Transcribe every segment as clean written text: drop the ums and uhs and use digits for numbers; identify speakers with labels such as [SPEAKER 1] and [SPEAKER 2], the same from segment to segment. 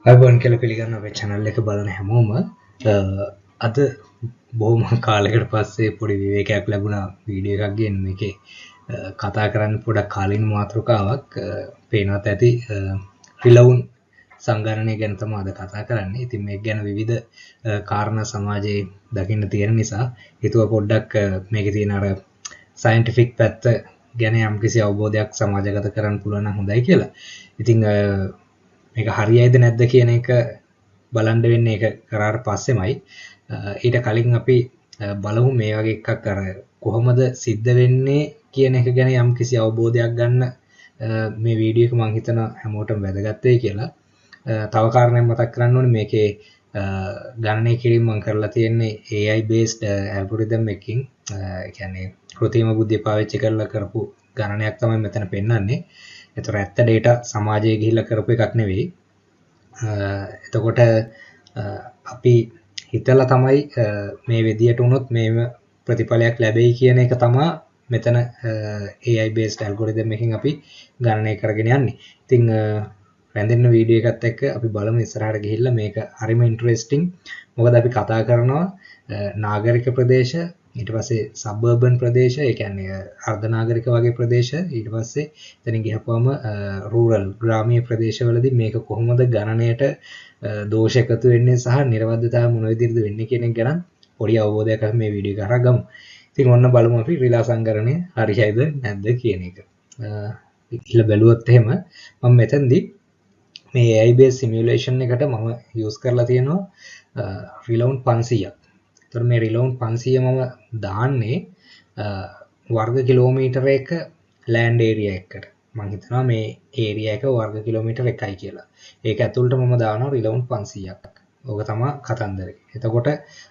[SPEAKER 1] අයිබෝන් කියලා පිළිගන්න අපේ channel එක බලන හැමෝම අද බොහොම කාලයකට පස්සේ පොඩි විවේකයක් ලැබුණා වීඩියෝ එකක් ගෙන් මේකේ කතා කරන්න පොඩක් කාලින මාතෘකාවක් පේනවත් ඇති රිලවුන් සංගණනය ගැන තමයි අද කතා කරන්නේ. ඉතින් මේක ගැන විවිධ කාරණා සමාජයේ දකින්න තියෙන නිසා හිතුවා පොඩ්ඩක් මේකේ තියෙන අර සයන්ටිෆික් පැත්ත ගැන යම්කිසි අවබෝධයක් සමාජගත කරන්න පුළුවන් නම් හොඳයි කියලා. ඉතින් මේක හරියයිද නැද්ද කියන එක බලන්න වෙන්නේ ඒක කරාට පස්සෙමයි. ඊට කලින් අපි බලමු මේ වගේ එකක් අර කොහොමද සිද්ධ වෙන්නේ කියන එක ගැන යම්කිසි අවබෝධයක් ගන්න මේ වීඩියෝ එක මම හිතනවා හැමෝටම වැදගත් වෙයි කියලා. තව කාරණයක් මතක් කරන්න ඕනේ මේකේ ගණනය කිරීම මම කරලා තියෙන්නේ AI based algorithm එකකින්. ඒ කියන්නේ කෘත්‍රිම බුද්ධිය පාවිච්චි කරලා කරපු ගණනයක් තමයි මෙතන පෙන්වන්නේ. ඒතර ඇත්ත data සමාජයේ ගිහිල්ලා කරපු එකක් නෙවෙයි. එතකොට අපි හිතලා තමයි මේ විදියට වුණොත් මේව ප්‍රතිඵලයක් ලැබෙයි කියන එක තමයි මෙතන AI based algorithm එකකින් අපි ගණනය කරගෙන යන්නේ. ඉතින් රැඳෙන්න වීඩියෝ එකත් එක්ක අපි බලමු ඉස්සරහට ගිහිල්ලා මේක හරිම ඉන්ටරෙස්ටිං. මොකද අපි කතා කරනවා නාගරික ප්‍රදේශ, ඊට පස්සේ සබර්බන් ප්‍රදේශ, ඒ කියන්නේ අර්ධ නාගරික වගේ ප්‍රදේශ, ඊට පස්සේ එතනින් ගිහපුවම රූරල් ග්‍රාමීය ප්‍රදේශවලදී මේක කොහොමද ගණනයට දෝෂ එකතු වෙන්නේ සහ නිර්වද්‍යතාව මොන විදිහටද වෙන්නේ කියන එක ගැන පොඩි අවබෝධයක් අපි මේ වීඩියෝ එක හරහා ගමු. ඉතින් ඔන්න බලමු අපි රිලා සංගණනය හරියයිද නැද්ද කියන එක. ඉතින් බැලුවොත් එහෙම මම මෙතනදී මේ AI based simulation එකට මම use කරලා තියෙනවා රිලවුන් 500ක්. ඒතර මේ රිලවුන් 500 මම දාන්නේ වර්ග කිලෝමීටරයක ලෑන්ඩ් ඒරියා එකකට. මම හිතනවා මේ ඒරියා එක වර්ග කිලෝමීටර 1යි කියලා. ඒක ඇතුළට මම දානවා රිලවුන් 500ක්. ඕක තමයි කතන්දරේ. එතකොට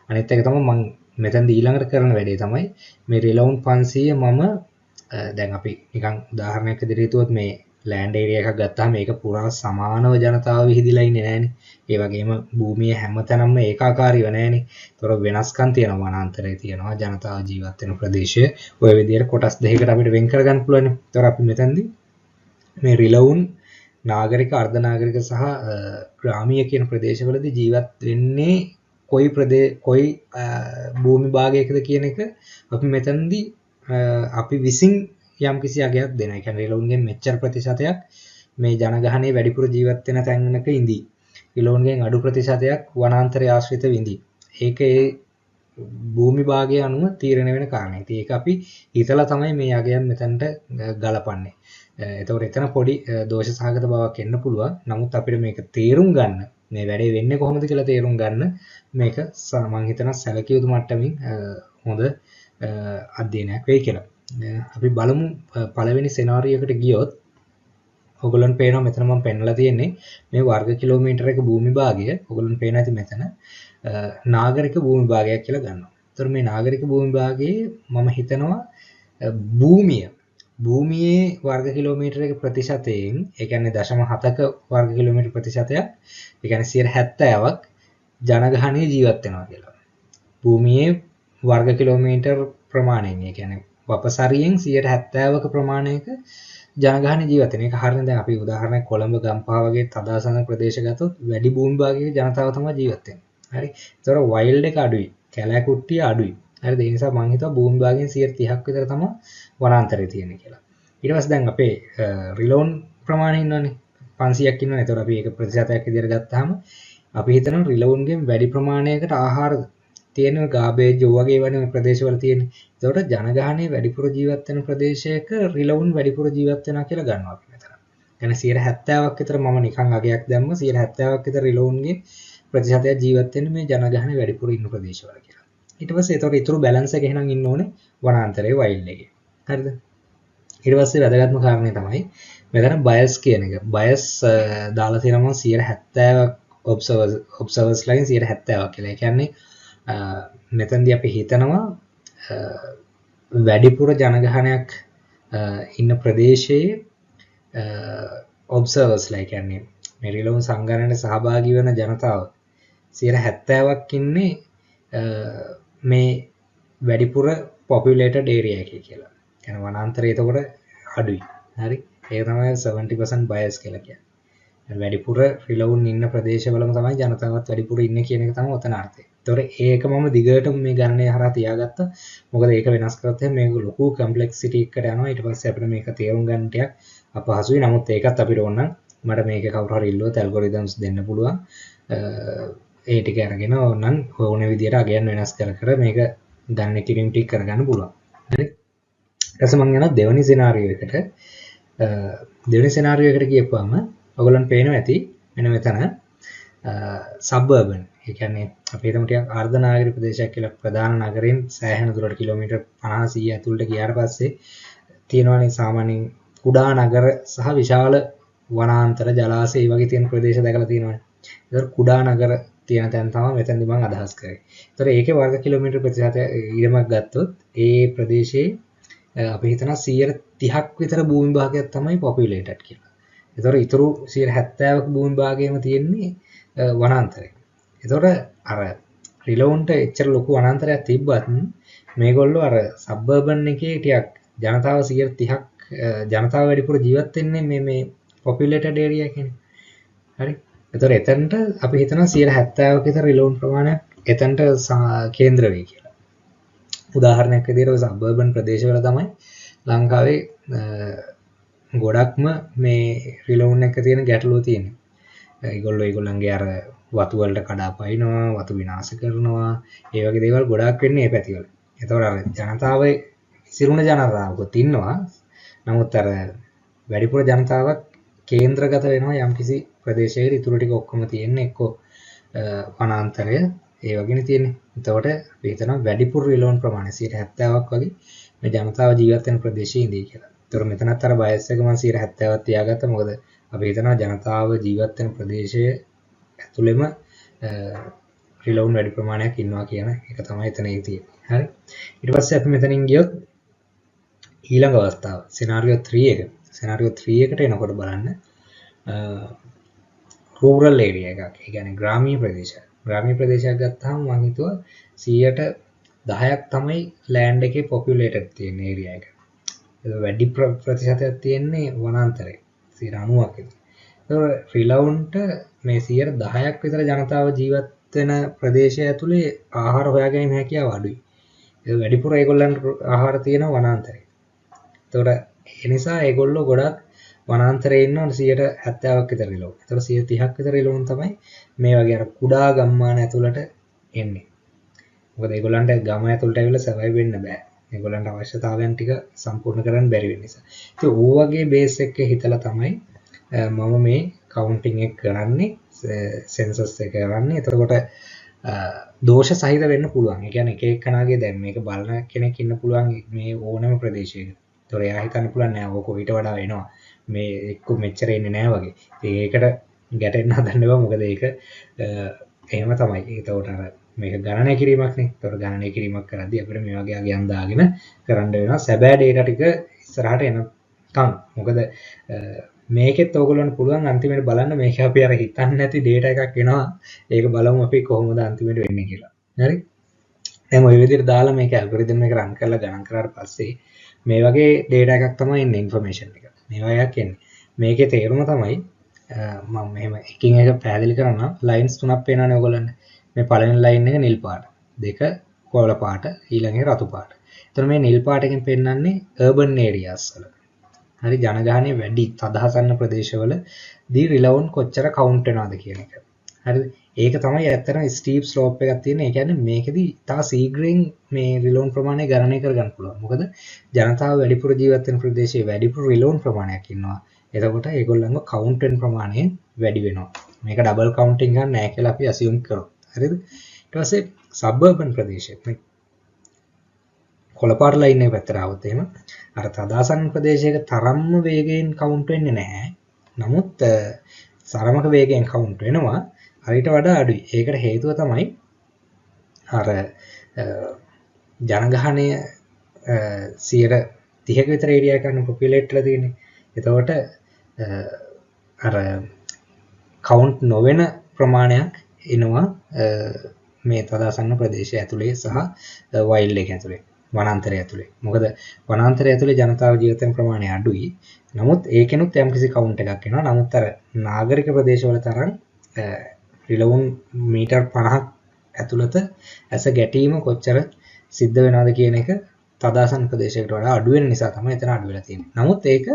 [SPEAKER 1] අනිත් එක තමයි මම මෙතෙන්දී ඊළඟට කරන වැඩේ තමයි මේ රිලවුන් 500 මම දැන් අපි නිකන් උදාහරණයක් විදිහට හිතුවොත් මේ ලෑන්ඩ් ඒරියා එකක් ගත්තාම මේක පුරා සමානව ජනතාව විහිදිලා ඉන්නේ නැහනේ. ඒ වගේම භූමියේ හැමතැනම ඒකාකාරීව නැහනේ. ඒතර වෙනස්කම් තියෙනවා, වනාන්තරයේ තියෙනවා, ජනතාව ජීවත් වෙන ප්‍රදේශය. ඔය විදිහට කොටස් දෙකකට අපිට වෙන් කරගන්න පුළුවන්. ඒතර අපි මෙතනදී මේ රිලවුන් නාගරික, අර්ධ නාගරික සහ ග්‍රාමීය කියන ප්‍රදේශවලදී ජීවත් වෙන්නේ කොයි භූමි භාගයකද කියන එක අපි මෙතනදී අපි විසින් යම්කිසි අගයක් දෙනවා. ඒ කියන්නේ රිලවුන්ගෙන් මෙච්චර ප්‍රතිශතයක් මේ ජනගහනයේ වැඩිපුර ජීවත් වෙන තැනක ඉඳී. රිලවුන්ගෙන් අඩු ප්‍රතිශතයක් වනාන්තරය ආශ්‍රිත විඳී. ඒක ඒ භූමි භාගය අනුව තීරණය වෙන කාරණා. ඉතින් ඒක අපි හිතලා තමයි මේ අගයන් මෙතනට ගලපන්නේ. එතකොට එතන පොඩි දෝෂ සහගත බවක් එන්න පුළුවන්. නමුත් අපිට මේක තේරුම් ගන්න, මේ වැඩේ වෙන්නේ කොහොමද කියලා තේරුම් ගන්න මේක මම හිතනවා සැලකිය යුතු මට්ටමින් හොඳ අධ්‍යයනයක් වෙයි කියලා. අපි බලමු පළවෙනි සෙනාරියෝකට ගියොත් ඔයගොල්ලන් පේනවා මෙතන මම පෙන්නලා තියෙන්නේ මේ වර්ග කිලෝමීටරයක භූමි භාගය. ඔයගොල්ලන් පේන ඇති මෙතන නාගරික භූමි භාගයක් කියලා ගන්නවා. ඒතර මේ නාගරික භූමි භාගයේ මම හිතනවා භූමියේ වර්ග කිලෝමීටරයක ප්‍රතිශතයෙන්, ඒ කියන්නේ 0.7ක වර්ග කිලෝමීටර ප්‍රතිශතයක්, ඒ කියන්නේ 70ක් ජනගහනය ජීවත් වෙනවා කියලා. භූමියේ වර්ග කිලෝමීටර් ප්‍රමාණයෙන්, ඒ කියන්නේ වපසරියෙන් 70ක ප්‍රමාණයක ජනගහනය ජීවත් වෙන. ඒක හරියට දැන් අපි උදාහරණයක් කොළඹ ගම්පහ වගේ තදාසන ප්‍රදේශ ගත්තොත් වැඩි භූමි භාගයක ජනතාව තමයි ජීවත් වෙන්නේ. හරි. ඒතර වයිල්ඩ් එක අඩුයි. කැලෑ කුට්ටිය අඩුයි. හරිද? ඒ නිසා මම හිතුවා භූමි භාගයෙන් 30ක් විතර තමයි වනාන්තරයේ තියෙන්නේ කියලා. ඊට පස්සේ දැන් අපේ රිලවුන් ප්‍රමාණය ඉන්නවනේ 500ක් ඉන්නවනේ. ඒතර අපි ඒක ප්‍රතිශතයක් විදිහට ගත්තාම අපි හිතනවා රිලවුන්ගෙන් වැඩි ප්‍රමාණයකට ආහාර තියෙන ගාබේජ් වගේ වගේ ප්‍රදේශවල තියෙන. ඒකට ජනගහනය වැඩිපුර ජීවත් වෙන ප්‍රදේශයක රිලවුන් වැඩිපුර ජීවත් වෙනවා කියලා ගන්නවා අපි මෙතන. يعني 70ක් විතර මම නිකන් අගයක් දැම්ම 70ක් විතර රිලවුන්ගේ ප්‍රතිශතයක් ජීවත් වෙන මේ ජනගහනය වැඩිපුර ඉන්න ප්‍රදේශවල කියලා. ඊට පස්සේ ඒතකොට ඊටු බැලන්ස් එක එහෙනම් ඉන්න ඕනේ වනාන්තරයේ වයිල්ඩ් එකේ. හරිද? ඊට පස්සේ වැදගත්ම කාරණේ තමයි මෙතන බයස් කියන එක. බයස් දාලා තියෙනවා 70ක් ඔබ්සර්වර්ස් ලයින් 70ක් කියලා. ඒ කියන්නේ මෙතනදී අපි හිතනවා වැඩිපුර ජනගහනයක් ඉන්න ප්‍රදේශයේ ඔබ්සර්වර්ස්ලා, ඒ කියන්නේ මේ රිලවුන් සංගණනයේ සහභාගී වෙන ජනතාව 70ක් ඉන්නේ මේ වැඩිපුර පොපියුලේටඩ් ඒරියා එකේ කියලා. يعني වනාන්තරය එතකොට අඩුයි. හරි. ඒක තමයි 70% බයස් කියලා කියන්නේ. වැඩිපුර රිලවුන් ඉන්න ප්‍රදේශවලම තමයි ජනතාවත් වැඩිපුර ඉන්නේ කියන එක තමයි ඔතන අර්ථය. ඒතොර ඒක මම දිගටම මේ ගණනය හරහා තියාගත්තා. මොකද ඒක වෙනස් කරොත් එහෙනම් මේක ලොකු කම්ප්ලෙක්සිටි එකකට යනවා. ඊට පස්සේ අපිට මේක තේරුම් ගන්න ටිකක් අපහසුයි. නමුත් ඒකත් අපිට ඕන නම් මට මේක කවුරු හරි ඉල්ලුවොත් ඇල්ගොරිතම්ස් දෙන්න පුළුවන්. ඒ ටික අරගෙන ඕනනම් ඕන විදියට අගයන් වෙනස් කර කර මේක ගණන කිරීම ටික කරගන්න පුළුවන්. හරි. ඊට පස්සේ මම යනවා දෙවෙනි සිනාරියෝ එකට. දෙවෙනි සිනාරියෝ එකට ගියපුවම ඔයගොල්ලන්ට පේනවා ඇති මෙන්න මෙතන සබර්බන්. ඒ කියන්නේ අපි හිතමු ටිකක් අර්ධ නාගරික ප්‍රදේශයක් කියලා ප්‍රධාන නගරයෙන් සෑහෙන දුරට කිලෝමීටර් 50 100 ඇතුළට ගියාට පස්සේ තියෙනවානේ සාමාන්‍යයෙන් කුඩා නගර සහ විශාල වනාන්තර ජලාශය වගේ තියෙන ප්‍රදේශ දැකලා තියෙනවානේ. ඒතර කුඩා නගර තියෙන තැන තමයි මෙතනදි මම අදහස් කරේ. ඒතර ඒකේ වර්ග කිලෝමීටර් ප්‍රතිශතය ඊළමක් ගත්තොත් ඒ ප්‍රදේශයේ අපි හිතනවා 30ක් විතර භූමි භාගයක් තමයි පොපියුලේටඩ් කියලා. ඒතර ඊටු 70ක භූමි භාගයම තියෙන්නේ වනාන්තරේ. ඒතර අර රිලවුන්ට එච්චර ලොකු වනාන්තරයක් තිබ්බත් මේගොල්ලෝ අර සබර්බන් එකේ ටිකක් ජනතාව 30ක් ජනතාව වැඩිපුර ජීවත් වෙන්නේ මේ පොපියුලේටඩ් ඒරියා එකනේ. හරි. ඒතර එතනට අපි හිතනවා 70ක විතර රිලවුන් ප්‍රමාණයක් එතනට කේන්ද්‍ර වෙයි කියලා. උදාහරණයක් විදිහට ඔය සබර්බන් ප්‍රදේශවල තමයි ලංකාවේ ගොඩක්ම මේ රිලවුන් එක තියෙන ගැටලුව තියෙන්නේ. ඒගොල්ලන්ගේ අර වතු වලට කඩා පනිනවා, වතු විනාශ කරනවා, ඒ වගේ දේවල් ගොඩක් වෙන්නේ මේ පැතිවල. ඒතකොට අර ජනතාවේ සිරුණ ජනතාවකුත් ඉන්නවා. නමුත් අර වැඩිපුර ජනතාවක් කේන්ද්‍රගත වෙනවා යම්කිසි ප්‍රදේශයක. ඉතුරු ටික ඔක්කොම තියෙන්නේ එක්කෝ වනාන්තරය ඒ වගේනේ තියෙන්නේ. එතකොට අපි හිතනවා වැඩිපුර රිලවුන් ප්‍රමාණය 70ක් වගේ මේ ජනතාව ජීවත් වෙන ප්‍රදේශයේ ඉඳී කියලා. ඒතර මෙතනත් අර බයස් එක මම 70ක් තියාගත්තා. මොකද අපි හිතනවා ජනතාව ජීවත් වෙන ප්‍රදේශයේ ඇතුළෙම රිලවුන් වැඩි ප්‍රමාණයක් ඉන්නවා කියන එක තමයි එතන තියෙන්නේ. හරි. ඊට පස්සේ අපි මෙතනින් ගියොත් ඊළඟ අවස්ථාව සිනාරියෝ 3 එක. සිනාරියෝ 3 එකට එනකොට බලන්න රූරල් ඒරියා එකක්. ඒ කියන්නේ ග්‍රාමීය ප්‍රදේශයක්. ග්‍රාමීය ප්‍රදේශයක් ගත්තාම මම හිතුවා 10% තමයි ලෑන්ඩ් එකේ පොපියුලේටඩ් තියෙන ඒරියා එක. ඒක වැඩි ප්‍රතිශතයක් තියෙන්නේ වනාන්තරේ 90ක් විතර. ඒක රිලවුන්ට මේ 10%ක් විතර ජනතාව ජීවත් වෙන ප්‍රදේශය ඇතුලේ ආහාර හොයාගැනීමේ හැකියාව අඩුයි. ඒක වැඩිපුර ඒගොල්ලන්ට ආහාර තියෙන වනාන්තරේ. ඒතකොට ඒ නිසා ඒගොල්ලෝ ගොඩක් වනාන්තරයේ ඉන්න 70ක් විතර රිලවුන්. ඒතකොට 30ක් විතර රිලවුන් තමයි මේ වගේ අර කුඩා ගම්මාන ඇතුළට එන්නේ. මොකද ඒගොල්ලන්ට ගම ඇතුළට ඇවිල්ලා සර්වයිව් වෙන්න බෑ. ඒගොල්ලන්ට අවශ්‍යතාවයන් ටික සම්පූර්ණ කරන්න බැරි වෙන නිසා. ඉතින් ඕ වගේ බේස් එකක හිතලා තමයි මම මේ කවුන්ටිං එක කරන්නේ, සෙන්සස් එක කරන්නේ. එතකොට දෝෂ සහිත වෙන්න පුළුවන්. ඒ කියන්නේ එක එකනාගේ දැන් මේක බලන කෙනෙක් ඉන්න පුළුවන් මේ ඕනම ප්‍රදේශයක. ඒතොර එයා හිතන්න පුළුවන් නෑ ඕක ඊට වඩා වෙනවා. මේ එක්ක මෙච්චර එන්නේ නෑ වගේ. ඒකට ගැටෙන්න හදන්න එපා. මොකද ඒක එහෙම තමයි. ඒතකොට අර මේක ගණනය කිරීමක් නේ. ඒතකොට ගණනය කිරීමක් කරද්දී අපිට මේ වගේ අගයන් දාගෙන කරන්න වෙනවා. සැබෑ ඩේටා ටික ඉස්සරහට එනකම්. මොකද මේකෙත් ඕගොල්ලන්ට පුළුවන් අන්තිමට බලන්න මේක අපි අර හිතන්නේ නැති ඩේටා එකක් එනවා. ඒක බලමු අපි කොහොමද අන්තිමට වෙන්නේ කියලා. හරි? දැන් ওই විදිහට දාලා මේක ඇල්ගොරිතම් එක රන් කරලා ගණන් කරාට පස්සේ මේ වගේ ඩේටා එකක් තමයි එන්නේ ඉන්ෆර්මේෂන් එක. මේ වගේක් එන්නේ. මේකේ තේරුම තමයි මම මෙහෙම එකින් එක පැහැදිලි කරනවා. ලයින්ස් තුනක් පේනවනේ ඔයගොල්ලන්ට. මේ පළවෙනි ලයින් එක නිල් පාට, දෙක කොළ පාට, ඊළඟ එක රතු පාට. එතකොට මේ නිල් පාටකින් පෙන්නන්නේ urban areas වල. හරි ජනගහනය වැඩි තදහසන්න ප්‍රදේශවල දී රිලවුන් කොච්චර කවුන්ට් වෙනවද කියන එක. හරිද? ඒක තමයි ඇත්තටම ස්ටීප් ස්ලෝප් එකක් තියෙන. ඒ කියන්නේ මේකෙදි තා සීග්‍රයෙන් මේ රිලවුන් ප්‍රමාණය ගණනය කරගන්න පුළුවන්. මොකද ජනතාව වැඩිපුර ජීවත් වෙන ප්‍රදේශයේ වැඩිපුර රිලවුන් ප්‍රමාණයක් ඉන්නවා. එතකොට ඒගොල්ලන්ගේ කවුන්ට් වෙන ප්‍රමාණය වැඩි වෙනවා. මේක ඩබල් කවුන්ටින් ගන්න නැහැ කියලා අපි assume කරමු. හරිද? ඊට පස්සේ සබර්බන් ප්‍රදේශය කොළපාට ලයින් එක පැත්තට આવුත් එහෙම අර තදාසන්න ප්‍රදේශයක තරම්ම වේගයෙන් කවුන්ට් වෙන්නේ නැහැ. නමුත් සරමක වේගයෙන් කවුන්ට් වෙනවා. හරියට වඩා අඩුයි. ඒකට හේතුව තමයි අර ජනගහනය 30ක විතර ඒරියා එකක් පොපියුලේට්ලා තියෙන්නේ. එතකොට අර කවුන්ට් නොවන ප්‍රමාණයක් එනවා මේ තදාසන්න ප්‍රදේශය ඇතුලේ සහ වයිල්ඩ් එක ඇතුලේ. වනාන්තරය ඇතුලේ. මොකද වනාන්තරය ඇතුලේ ජනතාව ජීවත් වෙන ප්‍රමාණය අඩුයි. නමුත් ඒකෙනුත් යම්කිසි කවුන්ට් එකක් එනවා. නමුත් අර නාගරික ප්‍රදේශවල තරම් රිලවුන් මීටර් 50ක් ඇතුළත ඇස ගැටීම කොච්චර සිද්ධ වෙනවද කියන එක තදාසන් ප්‍රදේශයකට වඩා අඩු වෙන නිසා තමයි එතන අඩු වෙලා තියෙන්නේ. නමුත් ඒක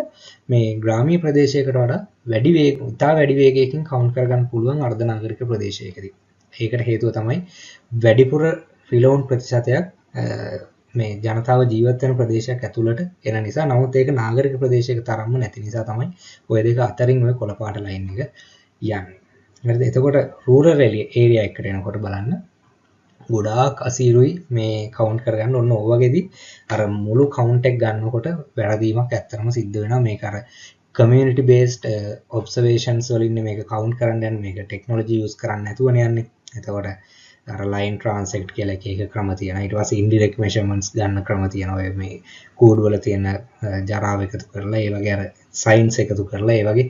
[SPEAKER 1] මේ ග්‍රාමීය ප්‍රදේශයකට වඩා ඉතා වැඩි වේගයකින් කවුන්ට් කරගන්න පුළුවන් අර්ධ නාගරික ප්‍රදේශයකදී. ඒකට හේතුව තමයි වැඩිපුර රිලවුන් ප්‍රතිශතයක් මේ ජනතාව ජීවත් වෙන ප්‍රදේශයක් ඇතුළට එන නිසා. නමුත් ඒක නාගරික ප්‍රදේශයක තරම්ම නැති නිසා තමයි ওই දෙක අතරින් ওই කොළ පාට ලයින් එක යන්නේ. හරිද? එතකොට රූරල් ඒරියා එකට එනකොට බලන්න ගොඩාක් අසීරුයි මේ කවුන්ට් කරගන්න. ඔන්න ඔය වගේදී අර මුළු කවුන්ට් එක ගන්නකොට වැරදීමක් ඇත්තටම සිද්ධ වෙනවා. මේක අර community based observations වලින් මේක කවුන්ට් කරන්න යන්නේ. මේක ටෙක්නොලොජි යූස් කරන්නේ නැතුවනේ යන්නේ. එතකොට අර line transect කියලා එක ක්‍රම තියෙනවා. ඊට පස්සේ indirect measurements ගන්න ක්‍රම තියෙනවා. ඔය මේ කෝඩ් වල තියෙන ජරාව එකතු කරලා ඒ වගේ අර සයින්ස් එකතු කරලා ඒ වගේ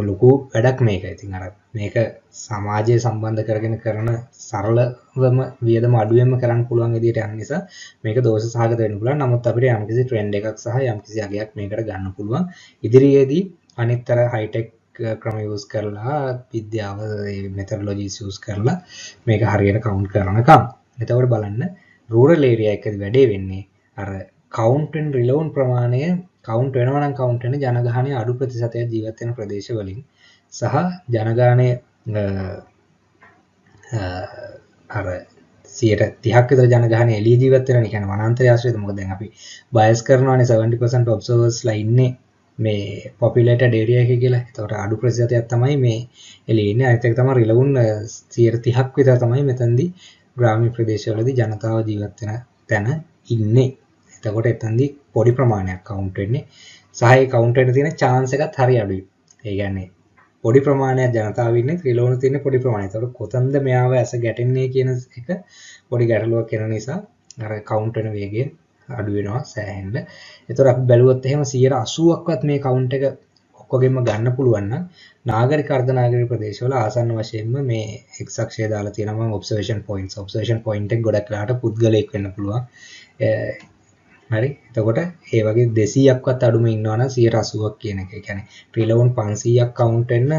[SPEAKER 1] ලොකු වැඩක් මේක. ඉතින් අර මේක සමාජය සම්බන්ධ කරගෙන කරන සරලවම වියදම අඩුවෙන්ම කරන්න පුළුවන් විදිහට යන නිසා මේක දෝෂ සහගත වෙන්න පුළුවන්. නමුත් අපිට යම්කිසි ට්‍රෙන්ඩ් එකක් සහ යම්කිසි අගයක් මේකට ගන්න පුළුවන්. ඉදිරියේදී අනිත්තර හයිටෙක් ක්‍රම යූස් කරලා විද්‍යාව මෙතඩොලොජිස් යූස් කරලා මේක හරියට කවුන්ට් කරනකම්. එතකොට බලන්න රූරල් ඒරියා එකදී වැඩේ වෙන්නේ අර කවුන්ට් වෙන රිලවුන් ප්‍රමාණය කවුන්ට් වෙනවා නම් කවුන්ට් වෙන ජනගහනය අඩු ප්‍රතිශතයක් ජීවත් වෙන ප්‍රදේශ වලින් සහ ජනගහනය අර 30ක් විතර ජනගහනය එළිය ජීවත් වෙනවා. ඒ කියන්නේ වනාන්තරය ආශ්‍රිත. මොකද දැන් අපි බයස් කරනවානේ 70% ඔබ්සර්වර්ස්ලා ඉන්නේ මේ පොපියුලේටඩ් ඒරියා එකේ කියලා. ඒතකොට අඩු ප්‍රතිශතයක් තමයි මේ එළියේ ඉන්නේ. අනිත් එක තමයි රිලවුන් 30ක් විතර තමයි මෙතනදී ග්‍රාමීය ප්‍රදේශවලදී ජනතාව ජීවත් වෙන තැන ඉන්නේ. එතකොට එතනදී පොඩි ප්‍රමාණයක් කවුන්ට් වෙන්නේ. සහ ඒ කවුන්ට් වෙන්න තියෙන chance එකත් හරි අඩුයි. ඒ කියන්නේ පොඩි ප්‍රමාණයක් ජනතාව ඉන්නේ රිලවුන් තියෙන පොඩි ප්‍රමාණයක්. ඒතකොට කොතනද මෙයාව ඇස ගැටෙන්නේ කියන එක පොඩි ගැටලුවක් වෙන නිසා අර කවුන්ට් වෙන වේගය අඩු වෙනවා සෑහෙන්න. ඒතකොට අපි බැලුවොත් එහෙම 80%ක්වත් මේ කවුන්ට් එක ඔක්කොගෙම ගන්න පුළුවන් නම් නාගරික අර්ධ නාගරික ප්‍රදේශවල ආසන්න වශයෙන්ම මේ x අක්ෂය දාලා තියෙනවා මම ඔබ්සර්වේෂන් පොයින්ට්ස්. ඔබ්සර්වේෂන් පොයින්ට් එක ගොඩක් වෙලාට පුද්ගලයෙක් වෙන්න පුළුවන්. හරි. එතකොට ඒ වගේ 200ක්වත් අඩුම ඉන්නවා නම් 80ක් කියන එක. ඒ කියන්නේ රිලවුන් 500ක් කවුන්ට් වෙන්න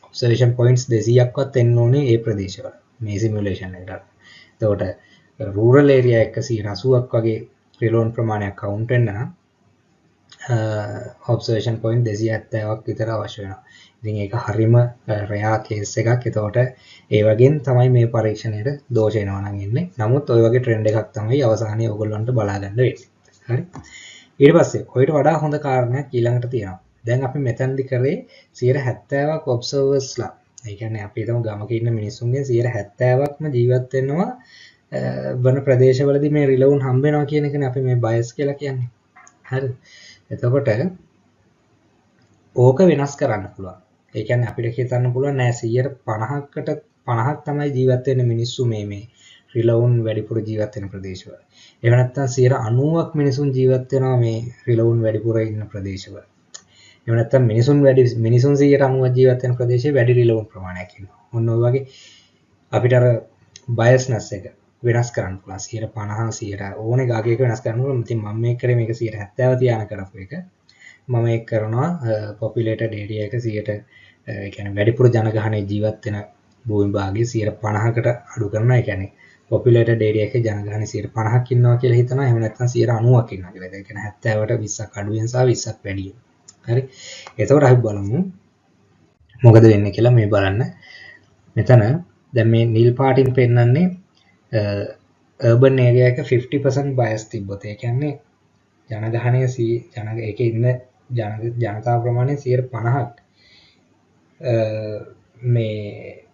[SPEAKER 1] ඔබ්සර්වේෂන් පොයින්ට්ස් 200ක්වත් එන්න ඕනේ ඒ ප්‍රදේශවල. මේ සිමියුලේෂන් එකට. එතකොට රූරල් ඒරියා එක 80ක් වගේ රිලවුන් ප්‍රමාණයක් කවුන්ට් වෙන්න නම් ඔබ්සර්වේෂන් පොයින්ට් 270ක් විතර අවශ්‍ය වෙනවා. ඉතින් ඒක හරිම රෙයා කේස් එකක්. එතකොට ඒ වගේන් තමයි මේ පරීක්ෂණයට දෝෂ එනවා නම් එන්නේ. නමුත් ওই වගේ ට්‍රෙන්ඩ් එකක් තමයි අවසානයේ ඔයගොල්ලන්ට බලා ගන්න වෙන්නේ. හරි. ඊට පස්සේ ඔයිට වඩා හොඳ කාරණයක් ඊළඟට තියෙනවා. දැන් අපි මෙතනදි කරේ 70%ක් ඔබ්සර්වර්ස්ලා. ඒ කියන්නේ අපි හිතමු ගමක ඉන්න මිනිස්සුන්ගෙන් 70%ක්ම ජීවත් වෙනවා වන ප්‍රදේශවලදී මේ රිලවුන් හම්බ වෙනවා කියන එකනේ අපි මේ බයස් කියලා කියන්නේ. හරිද? එතකොට ඕක වෙනස් කරන්න පුළුවන්. ඒ කියන්නේ අපිට හිතන්න පුළුවන් නෑ 50කට 50ක් තමයි ජීවත් වෙන මිනිස්සු මේ රිලවුන් වැඩිපුර ජීවත් වෙන ප්‍රදේශවල. එහෙම නැත්නම් 90ක් මිනිසුන් ජීවත් වෙනවා මේ රිලවුන් වැඩිපුර ඉන්න ප්‍රදේශවල. එහෙම නැත්නම් මිනිසුන් 90ක් ජීවත් වෙන ප්‍රදේශයේ වැඩි රිලවුන් ප්‍රමාණයක් ඉන්නවා. ඔන්න ඔය වගේ අපිට අර බයස්නස් එක වෙනස් කරන්න පුළුවන්. 50 100 ඕනේ ගාගයක වෙනස් කරන්න පුළුවන්. ඉතින් මම මේක කරේ මේක 70 තියාන කරපු එක. මම ඒක කරනවා පොපියුලේටඩ් ඒරියා එක 100ට ඒ කියන්නේ වැඩිපුර ජනගහනය ජීවත් වෙන භූමි භාගයේ 50කට අඩු කරනවා. ඒ කියන්නේ පොපියුලේටඩ් ඒරියා එකේ ජනගහනය 50ක් ඉන්නවා කියලා හිතනවා. එහෙම නැත්නම් 90ක් ඉන්නවා කියලා. ඒ කියන්නේ 70ට 20ක් අඩුවෙන් සහ 20ක් වැඩියෙන්. හරි. එතකොට අපි බලමු මොකද වෙන්නේ කියලා මේ බලන්න. මෙතන දැන් මේ නිල් පාටින් පෙන්නන්නේ urban area එක 50% bias තිබ්බොත්. ඒ කියන්නේ ජනගහනය ඒකේ ඉන්න ජනතාව ප්‍රමාණය 50ක් මේ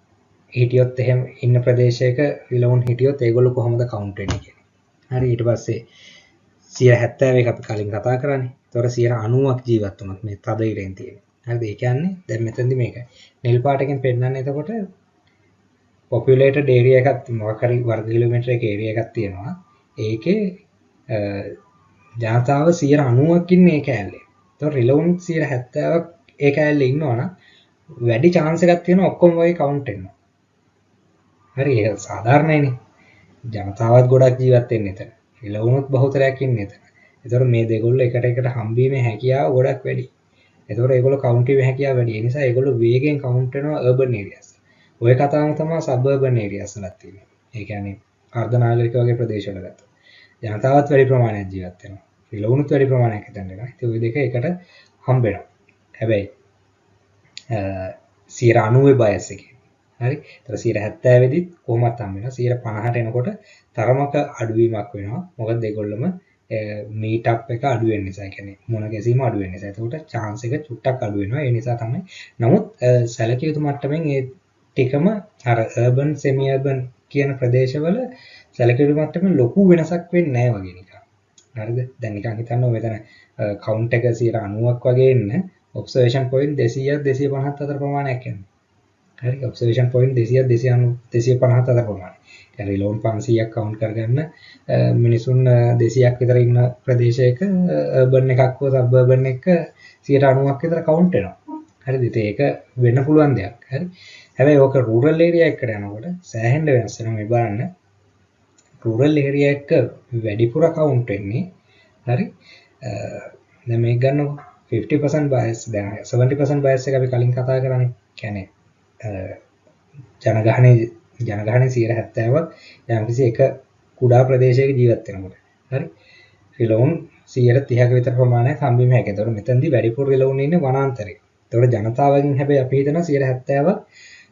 [SPEAKER 1] හිටියොත් එහෙම ඉන්න ප්‍රදේශයක රිලවුන් හිටියොත් ඒගොල්ලෝ කොහොමද කවුන්ට් වෙන්නේ කියන්නේ. හරි. ඊට පස්සේ 70 අපි කලින් කතා කරානේ. ඒතකොට 90ක් ජීවත් වුණොත් මේ තද ඉරෙන් තියෙන්නේ. හරිද? ඒ කියන්නේ දැන් මෙතනදි මේක නිල් පාටකින් පෙන්නන්නේ එතකොට පොපියුලේටඩ් ඒරියා එකක් මොකක් හරි වර්ග කිලෝමීටර එක ඒරියා එකක් තියෙනවා. ඒකේ ජනතාව 90ක් ඉන්නේ ඒ කෑල්ලේ. ඒතකොට රිලවුන් 70ක් ඒ කෑල්ලේ ඉන්නවනම් වැඩි chance එකක් තියෙනවා ඔක්කොම වගේ කවුන්ට් වෙනවා. හරි ඒක සාධාරණයිනේ. ජනතාවත් ගොඩක් ජීවත් වෙන්නේ එතන. රිලවුනුත් බහුතරයක් ඉන්නේ එතන. ඒතකොට මේ දෙගොල්ලෝ එකට එකට හම්බීමේ හැකියාව ගොඩක් වැඩි. ඒතකොට ඒගොල්ලෝ කවුන්ට් වීමේ හැකියාව වැඩි. ඒ නිසා ඒගොල්ලෝ වේගෙන් කවුන්ට් වෙනවා අර්බන් ඒරියාස්. ඔය කතාවම තමයි සබර්බන් ඒරියාස් වලත් තියෙන්නේ. ඒ කියන්නේ අර්ධනාගරික වගේ ප්‍රදේශවල ගත්තා. ජනතාවත් වැඩි ප්‍රමාණයක් ජීවත් වෙනවා. රිලවුනුත් වැඩි ප්‍රමාණයක් හිටන් වෙනවා. ඉතින් ওই දෙක එකට හම්බ වෙනවා. හැබැයි 90 බයස් එකේ. හරි. ඒතර 70 වෙදිත් කොහොමත් හම්බ වෙනවා. 50ට එනකොට තරමක අඩුවීමක් වෙනවා. මොකද දෙගොල්ලම මීට් අප් එක අඩු වෙන නිසා. ඒ කියන්නේ මොන ගැසීම අඩු වෙන නිසා. ඒකට chance එක චුට්ටක් අඩු වෙනවා. ඒ නිසා තමයි. නමුත් සැලකිය යුතු මට්ටමින් ඒ ටිකම අර urban semi urban කියන ප්‍රදේශවල සැලකිය යුතු මට්ටමින් ලොකු වෙනසක් වෙන්නේ නැහැ වගේ නිකන්. හරිද? දැන් නිකන් හිතන්න මෙතන කවුන්ට් එක 90ක් වගේ එන්න ඔබ්සර්වේෂන් පොයින්ට් 200ක් 250ක් අතර ප්‍රමාණයක් එනවා. හරි ඔබ්සර්වේෂන් පොයින්ට් 200ක් 250ක් අතර ප්‍රමාණය. يعني රිලෝන් 500ක් කවුන්ට් කරගන්න මිනිසුන් 200ක් විතර ඉන්න ප්‍රදේශයක අර්බන් එකක් හෝ සබර්බන් එක 90ක් විතර කවුන්ට් වෙනවා. හරිද? ඉතින් ඒක වෙන්න පුළුවන් දෙයක්. හරි. හැබැයි ඕක රූරල් ඒරියා එකකට යනකොට සෑහෙන්න වෙනස් වෙනවා. මේ බලන්න. රූරල් ඒරියා එක වැඩිපුර කවුන්ට් වෙන්නේ. හරි. දැන් මේක ගන්නකො 50% bias දැන් 70% bias එක අපි කලින් කතා කරන්නේ. කියන්නේ ජනගහනයේ 70%ක් යම්කිසි එක කුඩා ප්‍රදේශයක ජීවත් වෙනකොට. හරි. රිලවුන් 30ක විතර ප්‍රමාණයක් හම්බෙම හැකියි. ඒතකොට මෙතනදී වැඩිපුර රිලවුන් ඉන්නේ වනාන්තරේ. ඒතකොට ජනතාවගෙන් හැබැයි අපි හිතනවා 70%ක්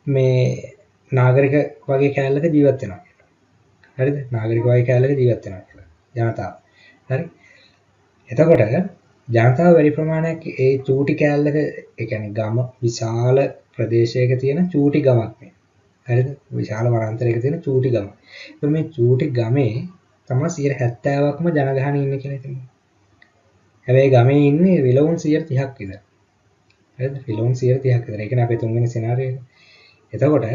[SPEAKER 1] මේ නාගරික වගේ කෑල්ලක ජීවත් වෙනවා කියලා. හරිද? නාගරික වගේ කෑල්ලක ජීවත් වෙනවා කියලා. ජනතාව. හරි. එතකොට ජනතාව වැඩි ප්‍රමාණයක් ඒ චූටි කෑල්ලක ඒ කියන්නේ ගම විශාල ප්‍රදේශයක තියෙන චූටි ගමක් මේ. හරිද? විශාල වනාන්තරයක තියෙන චූටි ගම. ඒත් මේ චූටි ගමේ තමයි 70%ක්ම ජනගහනය ඉන්නේ කියලා හිතමු. හැබැයි ගමේ ඉන්නේ රිලවුන් 30ක් විතර. හරිද? රිලවුන් 30ක් විතර. ඒ කියන්නේ අපේ තුන්වෙනි සිනාරියෝ එක. එතකොට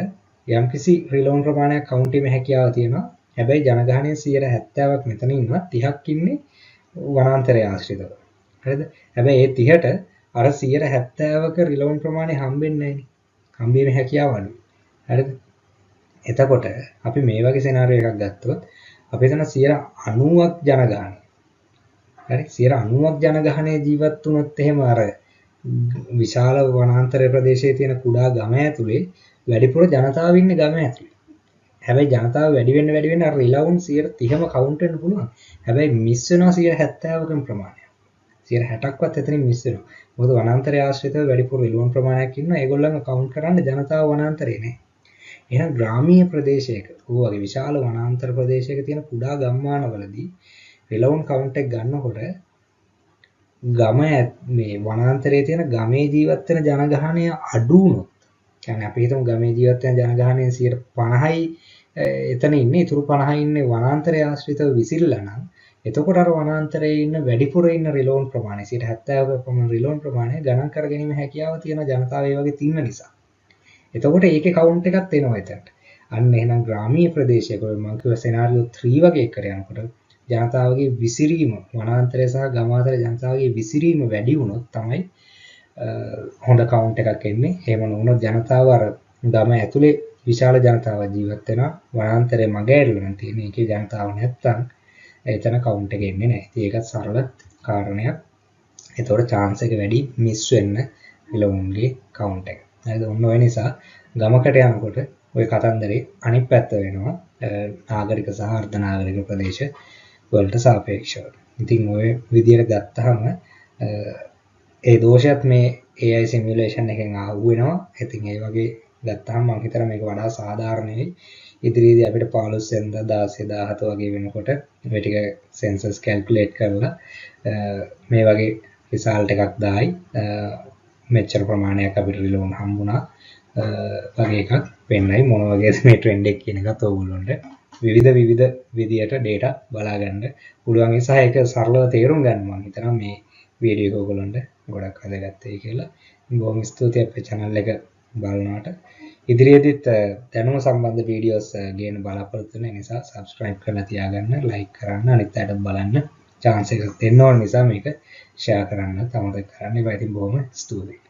[SPEAKER 1] යම්කිසි රිලවුන් ප්‍රමාණයක් කවුන්ට් වීමේ හැකියාව තියෙනවා. හැබැයි ජනගහනයේ 70%ක් මෙතන ඉන්නවා 30ක් ඉන්නේ වනාන්තරය ආශ්‍රිතව. හරිද? හැබැයි ඒ 30ට අර 70%ක රිලවුන් ප්‍රමාණය හම්බෙන්නේ නැහැ නේ. හම්බෙන්නේ හැකියාව අඩුයි. හරිද? එතකොට අපි මේ වගේ සිනාරියෝ එකක් ගත්තොත් අපි හිතන 90ක් ජනගහනය. හරි 90ක් ජනගහනයේ ජීවත් වුණොත් එහෙම අර විශාල වනාන්තර ප්‍රදේශයේ තියෙන කුඩා ගම ඇතුලේ වැඩිපුර ජනතාව ඉන්නේ ගම ඇතුලේ. හැබැයි ජනතාව වැඩි වෙන්න අර රිලවුන් 30ම කවුන්ට් වෙන්න පුළුවන්. හැබැයි මිස් වෙනවා 70%කම ප්‍රමාණය. 60%ක්වත් එතනින් මිස් වෙනවා. මොකද වනාන්තරය ආශ්‍රිතව වැඩිපුර රිලවුන් ප්‍රමාණයක් ඉන්නවා. ඒගොල්ලන්ව කවුන්ට් කරන්න ජනතාව වනාන්තරේ නෑ. එහෙනම් ග්‍රාමීය ප්‍රදේශයක වගේ විශාල වනාන්තර ප්‍රදේශයක තියෙන කුඩා ගම්මානවලදී රිලවුන් කවුන්ට් එක ගන්නකොට ගම මේ වනාන්තරයේ තියෙන ගමේ ජීවත් වෙන ජනගහනය අඩු වුණොත් කියන්නේ අපි හිතමු ගමේ ජීවත් වෙන ජනගහනයෙන් 50යි එතන ඉන්නේ ඊටු 50 ඉන්නේ වනාන්තරය ආශ්‍රිතව විසිරලා නම් එතකොට අර වනාන්තරයේ ඉන්න වැඩිපුර ඉන්න රිලවුන් ප්‍රමාණය 70ක පමණ රිලවුන් ප්‍රමාණය ගණන් කර ගැනීම හැකියාව තියෙන ජනතාව ඒ වගේ තින්න නිසා එතකොට ඒකේ කවුන්ට් එකක් එනවා එතනට අන්න එහෙනම් ග්‍රාමීය ප්‍රදේශයක මම කිව්ව සිනාරියෝ 3 වගේ එකට යනකොට ජනතාවගේ විසිරීම වනාන්තරය සහ ගම අතර ජනතාවගේ විසිරීම වැඩි වුණොත් තමයි හොඳ කවුන්ට් එකක් එන්නේ. එහෙම නොවුනොත් ජනතාව අර ගම ඇතුලේ විශාල ජනතාවක් ජීවත් වෙනවා. වනාන්තරයේ මග ඇරලා තියෙන එකේ ජනතාව නැත්තම් එතන කවුන්ට් එක එන්නේ නැහැ. ඉතින් ඒකත් සරල කාරණයක්. ඒතකොට chance එක වැඩි මිස් වෙන්න රිලවුන්ගේ කවුන්ට් එක. හරිද? ඔන්න ඔය නිසා ගමකට යනකොට ওই කතන්දරේ අනිත් පැත්ත වෙනවා. නාගරික සහ අර්ධ නාගරික ප්‍රදේශ වලට සාපේක්ෂව. ඉතින් ওই විදියට ගත්තාම ඒ දෝෂයත් මේ AI සිමියුලේෂන් එකෙන් ආව වෙනවා. ඉතින් ඒ වගේ ගත්තාම මම හිතනවා මේක වඩා සාධාරණයි. ඉදිරියේදී අපිට 15 වෙනිදා 16 17 වගේ වෙනකොට මේ ටික සෙන්සස් කැල්කියුලේට් කරලා මේ වගේ රිසල්ට් එකක් දායි. මෙච්චර ප්‍රමාණයක් අපිට රිලවුන් හම්බුණා. වගේ එකක් වෙන්නයි මොන වගේද මේ ට්‍රෙන්ඩ් එක කියන එකත් ඕගොල්ලන්ට විවිධ විදියට data බලා ගන්න පුළුවන් නිසා ඒක සරලව තේරුම් ගන්න මම හිතනවා මේ වීඩියෝ එක ඔයගොල්ලන්ට ගොඩක් වැදගත් වෙයි කියලා. බොහොම ස්තුතියි අපේ channel එක බලනවට. ඉදිරියේදීත් දැනුම සම්බන්ධ වීඩියෝස් ගේන්න බලාපොරොත්තු වෙන නිසා subscribe කරලා තියාගන්න, like කරන්න, අනිත් අයට බලන්න chance එකක් දෙන්න ඕන නිසා මේක share කරන්න තමතක කරන්න. ඒ වගේම බොහොම ස්තුතියි.